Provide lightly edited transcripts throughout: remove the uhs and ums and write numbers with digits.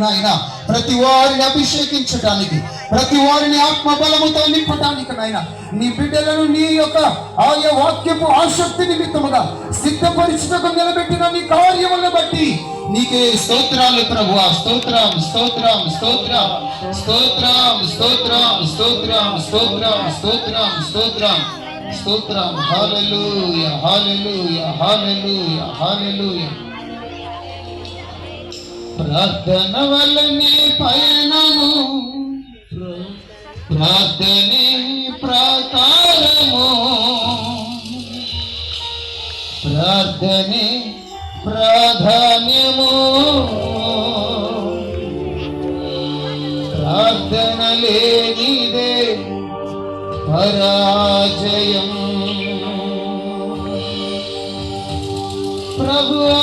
నాయన ప్రతి వారిని అభిషేకించడానికి, ప్రతి వారిని ఆత్మ బలముతో నింపడానికి నాయన నీ బిడ్డలను నీ యొక్క ఆయా వాక్యపు ఆసక్తి నిమిత్తముగా సిద్ధపరిచుటకు నిలబెట్టిన నీ కార్యములను బట్టి నీకే స్తోత్రాలు ప్రభువా. స్తోత్రం స్తోత్రం స్తోత్రం స్తోత్రం స్తోత్రం స్తోత్రం స్తోత్రం స్తోత్రం స్తోత్రం స్తోత్రం. హల్లెలూయా హల్లెలూయా హల్లెలూయా హల్లెలూయా. ప్రార్థన వల్లనే పయనము, ప్రార్థనే ప్రాకారము, ప్రార్థనే ప్రాధాన్యము, ప్రార్థన లేనిదే పరాజయం. ప్రభువా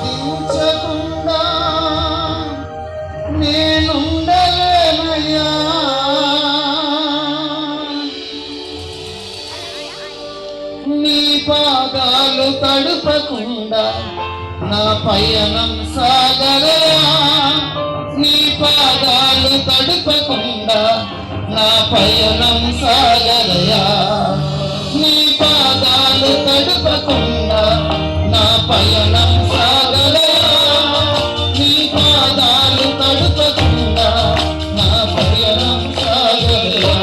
ప్రార్థించకుండా నేనుండలేనయ్యా. నీ పాదాలు తడుపకుండా నా పయనం సాగలయా. నీ పాదాలు తడుపకుండా నా పయనం సాగలయా. నీ పాదాలు తడుపకుండా నా పయనం సాగలయా. నీ పాదాలు తడుపకుండా నా పయనం సాగలయా.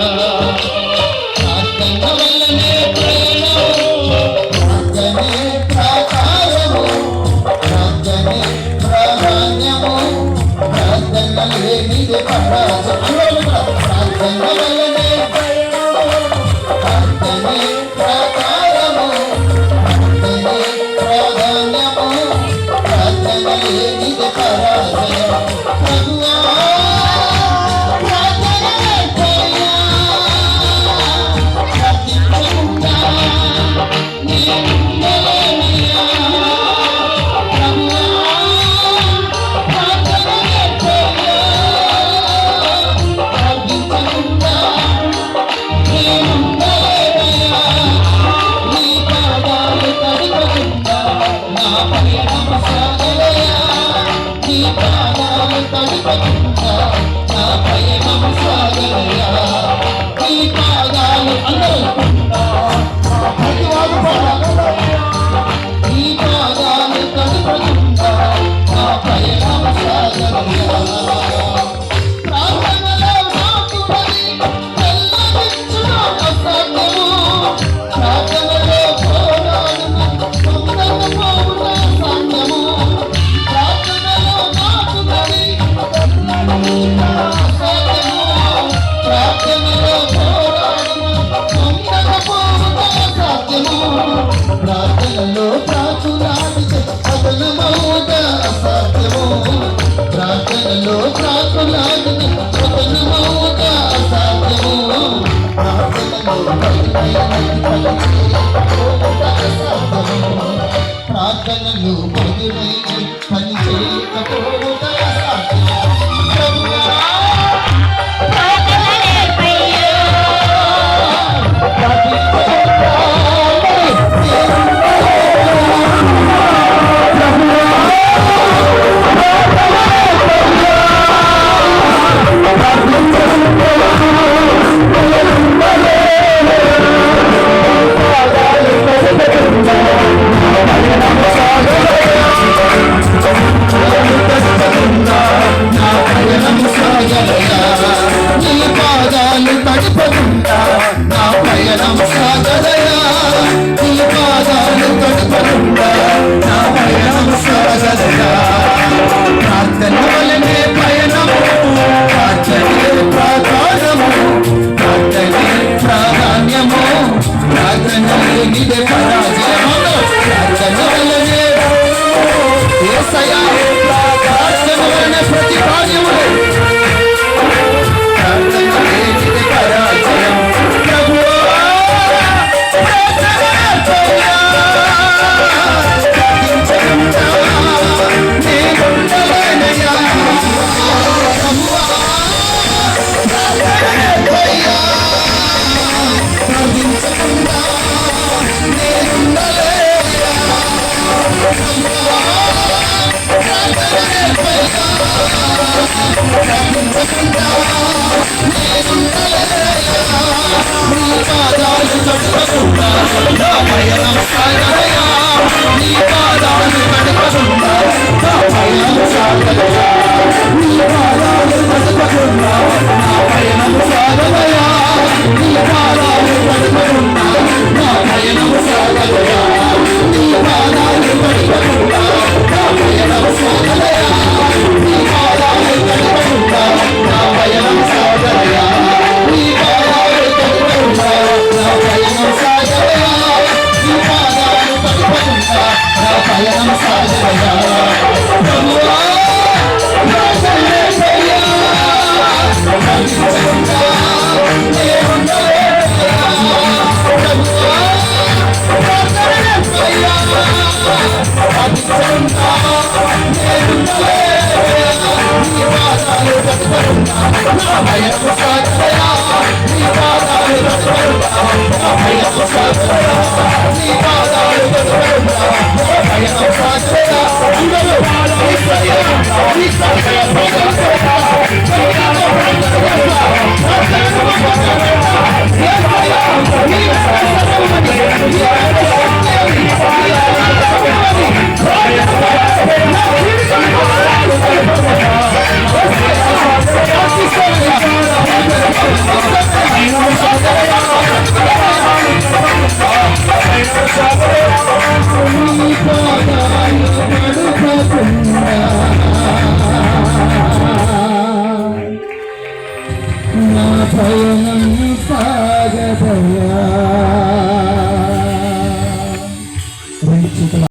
ప్రార్థన వల్లనే ప్రయాణము, ప్రార్థనే ప్రాకారము, ప్రార్థనే ప్రాధాన్యము, ప్రార్థన లేనిదే పరాజయం. ప్రార్థన వల్లనే ప్రార్థనే ప్రాకారము, ప్రార్థనే ప్రాధాన్యము, ప్రార్థన లేనిదే పరాజయం. ప్రభువా ప్రార్థననే ప్రియ, ప్రార్థించకుండా నేనుండలేనయ్యా. ప్రభువా ప్రార్థననే ప్రియ, ప్రార్థించకుండా నేనుండలేనయ్యా. నీ పాదాలు తడుపకుండా నా పయనం సాగలయా. నీ పాదాలు తడుపకుండా నా పయనం సాగలయా. నీ పాదాలు అందరకుండా ప్రతివాడు పాడగలయా. నీ పాదాలు తడుపకుండా నా పయనం సాగలయా. ప్రార్థనలో నాకు బలి చెల్లవించుట అసాధ్యము. ప్రార్థనలో పోరాడున పొందకు పోవుట సాధ్యము. ప్రార్థనలో నాకు బలి చెల్లవించుట అసాధ్యము. ప్రార్థనలో పోరాడున పొందకు పోవుట సాధ్యము. ప్రార్థనలో ప్రాకులాడితే పతనమవుట అసాధ్యము. ప్రార్థనలో ప్రాకులాడితే పతనమవుట అసాధ్యము. ప్రార్థనలో ప్రార్థనలు మధురైన పని చేయకపోవుట అసాధ్యము. ప్రభువా రక్షించకుండా నేనుండలేనయ్యా. నీ పాదాలు పట్టుకుండా నా పయనం సాగదయా. నీ పాదాలు పట్టుకుండా నా పయనం సాగదయా. నీ పాదాలు పట్టుకుండా నా పయనం సాగదయా. నీ పాదాలు పట్టుకుండా నా పయనం సాగదయా. నీ పాదాలు పట్టుకుండా నా పయనం సాగదయా. నీ పాదాలు పట్టుకుండా నా పయనం సాగదయా. నీ పాదాలు పట్టుకుండా నా పయనం సాగదయా. నీ పాదాలు పట్టుకుండా నా పయనం సాగదయా. ప్రభువా నా యేసయ్యా, రక్షించకుండా నేనుండలేనయ్యా. ప్రభువా నా యేసయ్యా, రక్షించకుండా నేనుండలేనయ్యా. నీ పాదాలు పట్టుకుండా నా పయనం సాగదయా. నీ పాదాలు పట్టుకుండా నా పయనం సాగదయా. నీ పాదాలు పట్టుకుండా నా పయనం సాగదయా. అందరూ యేసయ్యా, యేసయ్యా నా పయనం సాగదయా.